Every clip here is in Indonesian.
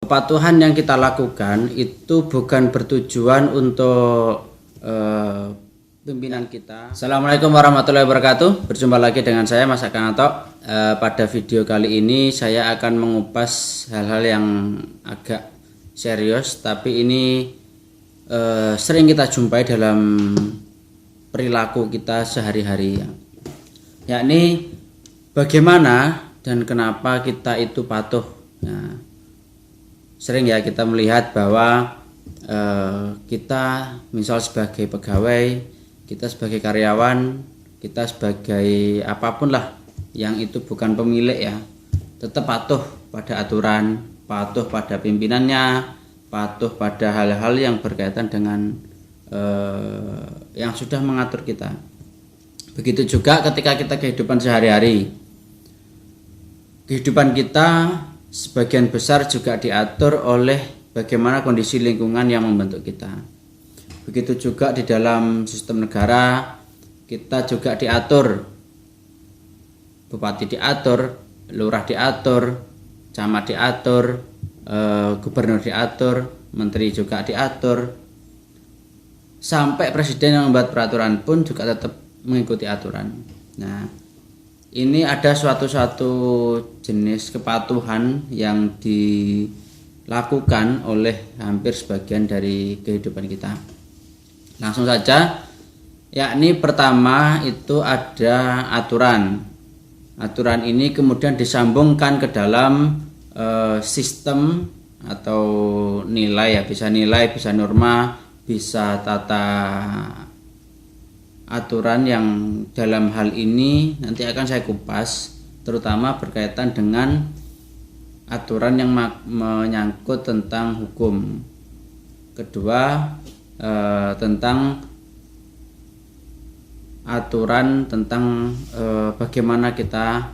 kepatuhan yang kita lakukan itu bukan bertujuan untuk pimpinan kita. Assalamualaikum warahmatullahi wabarakatuh. Berjumpa lagi dengan saya Mas Akananto. Pada video kali ini saya akan mengupas hal-hal yang agak serius, tapi ini sering kita jumpai dalam perilaku kita sehari-hari, yakni bagaimana dan kenapa kita itu patuh. Nah, sering ya kita melihat bahwa kita misal sebagai pegawai, kita sebagai karyawan, kita sebagai apapun lah yang itu bukan pemilik ya, tetap patuh pada aturan, patuh pada pimpinannya, patuh pada hal-hal yang berkaitan dengan yang sudah mengatur kita. Begitu juga ketika kita kehidupan sehari-hari, kehidupan kita sebagian besar juga diatur oleh bagaimana kondisi lingkungan yang membentuk kita. Begitu juga di dalam sistem negara, kita juga diatur. Bupati diatur, lurah diatur, camat diatur, gubernur diatur, menteri juga diatur. Sampai presiden yang membuat peraturan pun juga tetap mengikuti aturan. Nah, ini ada suatu jenis kepatuhan yang dilakukan oleh hampir sebagian dari kehidupan kita. Langsung saja, yakni pertama itu ada aturan. Aturan ini kemudian disambungkan ke dalam sistem atau nilai ya, bisa nilai, bisa norma, bisa tata aturan yang dalam hal ini nanti akan saya kupas, terutama berkaitan dengan aturan yang menyangkut tentang hukum. Kedua, tentang aturan tentang bagaimana kita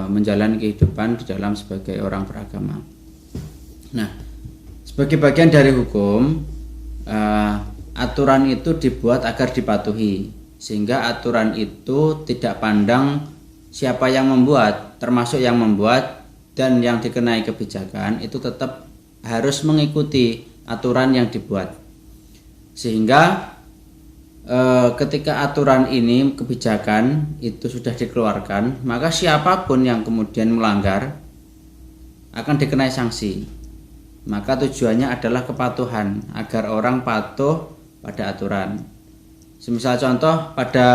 menjalani kehidupan di dalam sebagai orang beragama. Nah, sebagai bagian dari hukum, aturan itu dibuat agar dipatuhi, sehingga aturan itu tidak pandang siapa yang membuat, termasuk yang membuat dan yang dikenai kebijakan itu tetap harus mengikuti aturan yang dibuat. Sehingga ketika aturan ini, kebijakan itu sudah dikeluarkan, maka siapapun yang kemudian melanggar akan dikenai sanksi. Maka tujuannya adalah kepatuhan, agar orang patuh pada aturan. Semisal contoh pada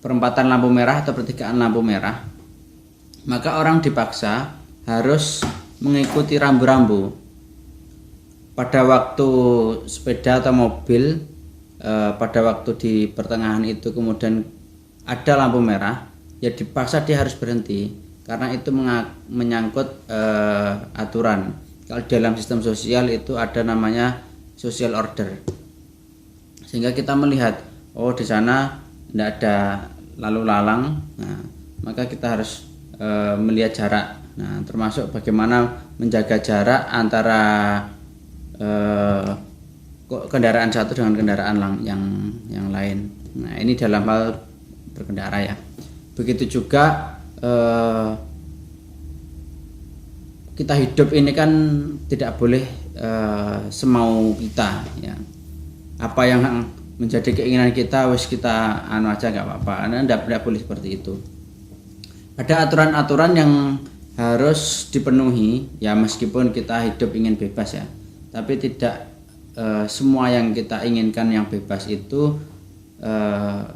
perempatan lampu merah atau pertigaan lampu merah, maka orang dipaksa harus mengikuti rambu-rambu. Pada waktu sepeda atau mobil, pada waktu di pertengahan itu kemudian ada lampu merah, ya dipaksa dia harus berhenti karena itu menyangkut aturan. Kalau dalam sistem sosial itu ada namanya social order, sehingga kita melihat di sana tidak ada lalu lalang, nah, maka kita harus melihat jarak. Nah, termasuk bagaimana menjaga jarak antara kendaraan satu dengan kendaraan yang lain. Nah, ini dalam hal berkendara ya. Begitu juga kita hidup ini kan tidak boleh semau kita ya. Apa yang menjadi keinginan kita wis kita aja nggak apa-apa. Tidak boleh seperti itu. Ada aturan-aturan yang harus dipenuhi ya, meskipun kita hidup ingin bebas ya. Tapi tidak semua yang kita inginkan yang bebas itu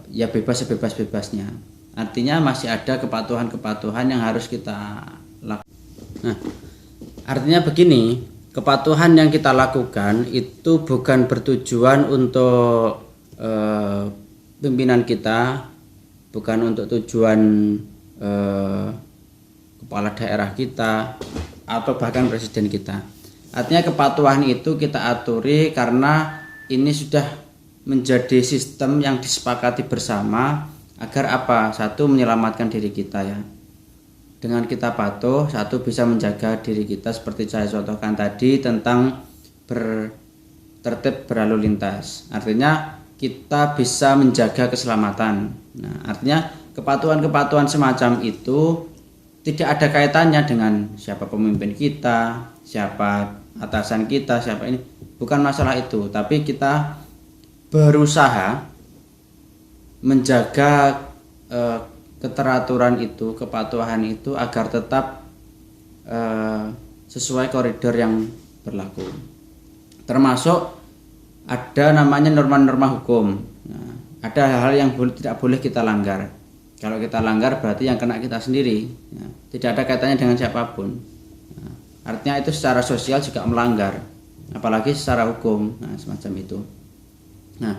ya bebas sebebas-bebasnya. Artinya masih ada kepatuhan-kepatuhan yang harus kita lakukan. Nah, artinya begini, kepatuhan yang kita lakukan itu bukan bertujuan untuk pimpinan kita, bukan untuk tujuan kepala daerah kita atau bahkan presiden kita. Artinya kepatuhan itu kita aturi karena ini sudah menjadi sistem yang disepakati bersama agar apa? Satu, menyelamatkan diri kita ya. Dengan kita patuh, satu, bisa menjaga diri kita seperti saya contohkan tadi tentang bertertib berlalu lintas. Artinya kita bisa menjaga keselamatan. Nah, artinya kepatuhan-kepatuhan semacam itu tidak ada kaitannya dengan siapa pemimpin kita, siapa atasan kita, siapa ini. Bukan masalah itu, tapi kita berusaha menjaga keteraturan itu, kepatuhan itu agar tetap sesuai koridor yang berlaku. Termasuk ada namanya norma-norma hukum. Nah, ada hal-hal yang tidak boleh kita langgar. Kalau kita langgar berarti yang kena kita sendiri. Nah, tidak ada kaitannya dengan siapapun. Nah, artinya itu secara sosial juga melanggar, apalagi secara hukum. Nah, semacam itu. Nah,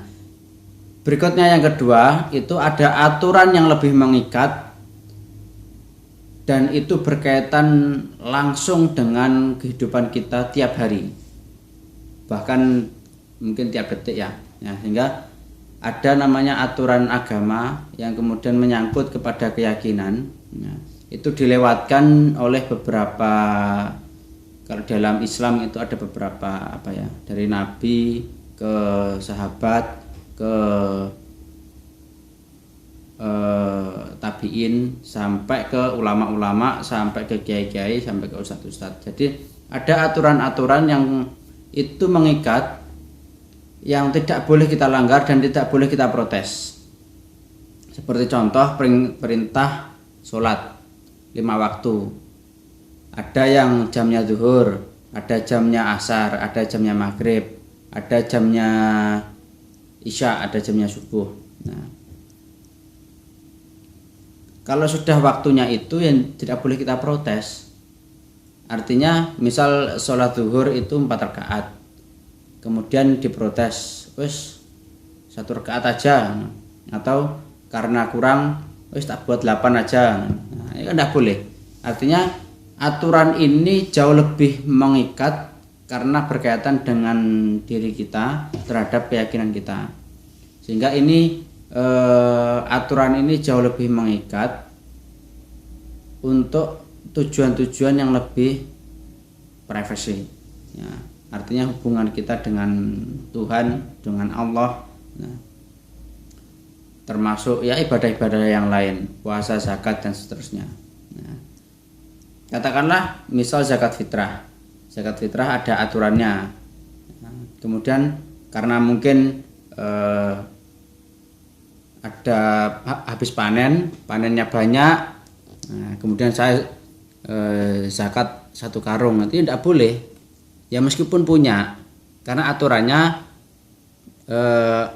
berikutnya yang kedua itu ada aturan yang lebih mengikat dan itu berkaitan langsung dengan kehidupan kita tiap hari, bahkan mungkin tiap detik ya. Sehingga ada namanya aturan agama yang kemudian menyangkut kepada keyakinan. Itu dilewatkan oleh beberapa, kalau dalam Islam itu ada beberapa dari Nabi ke sahabat ke tabiin sampai ke ulama-ulama sampai ke kiai-kiai sampai ke ustadz-ustadz. Jadi ada aturan-aturan yang itu mengikat, yang tidak boleh kita langgar dan tidak boleh kita protes. Seperti contoh perintah sholat 5 waktu. Ada yang jamnya zuhur, ada jamnya asar, ada jamnya maghrib, ada jamnya isya, ada jamnya subuh. Nah, kalau sudah waktunya itu yang tidak boleh kita protes. Artinya misal sholat zuhur itu 4 rakaat, kemudian diprotes, wis 1 rakaat aja, atau karena kurang wis tak buat 8 aja. Nah, ini kan tidak boleh. Artinya aturan ini jauh lebih mengikat karena berkaitan dengan diri kita terhadap keyakinan kita. Sehingga ini aturan ini jauh lebih mengikat untuk tujuan-tujuan yang lebih privasi. Ya, artinya hubungan kita dengan Tuhan, dengan Allah. Nah, termasuk ya ibadah-ibadah yang lain, puasa, zakat dan seterusnya. Nah, katakanlah misal zakat fitrah. Zakat fitrah ada aturannya. Nah, kemudian karena mungkin ada habis panennya banyak, nah, kemudian saya zakat 1 karung, nanti tidak boleh. Ya meskipun punya, karena aturannya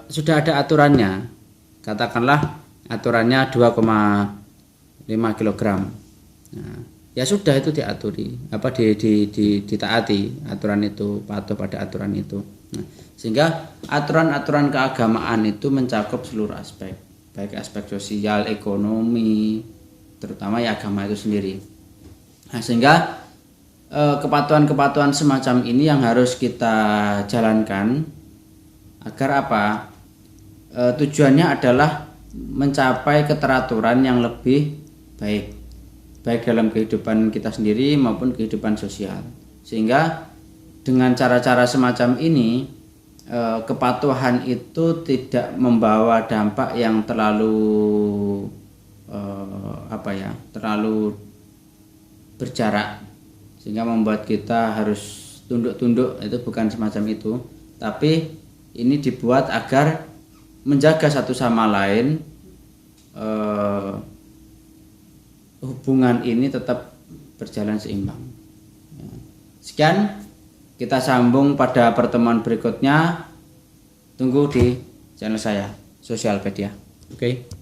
sudah ada aturannya. Katakanlah aturannya 2,5 kg. Nah, ya sudah itu diaturi, ditaati aturan itu, patuh pada aturan itu. Nah, sehingga aturan-aturan keagamaan itu mencakup seluruh aspek, baik aspek sosial, ekonomi, terutama ya agama itu sendiri. Nah, sehingga kepatuhan-kepatuhan semacam ini yang harus kita jalankan agar apa? Tujuannya adalah mencapai keteraturan yang lebih baik dalam kehidupan kita sendiri maupun kehidupan sosial. Sehingga dengan cara-cara semacam ini kepatuhan itu tidak membawa dampak yang terlalu terlalu berjarak sehingga membuat kita harus tunduk-tunduk, itu bukan semacam itu, tapi ini dibuat agar menjaga satu sama lain, hubungan ini tetap berjalan seimbang. Sekian, kita sambung pada pertemuan berikutnya. Tunggu di channel saya, Sosialpedia. Oke.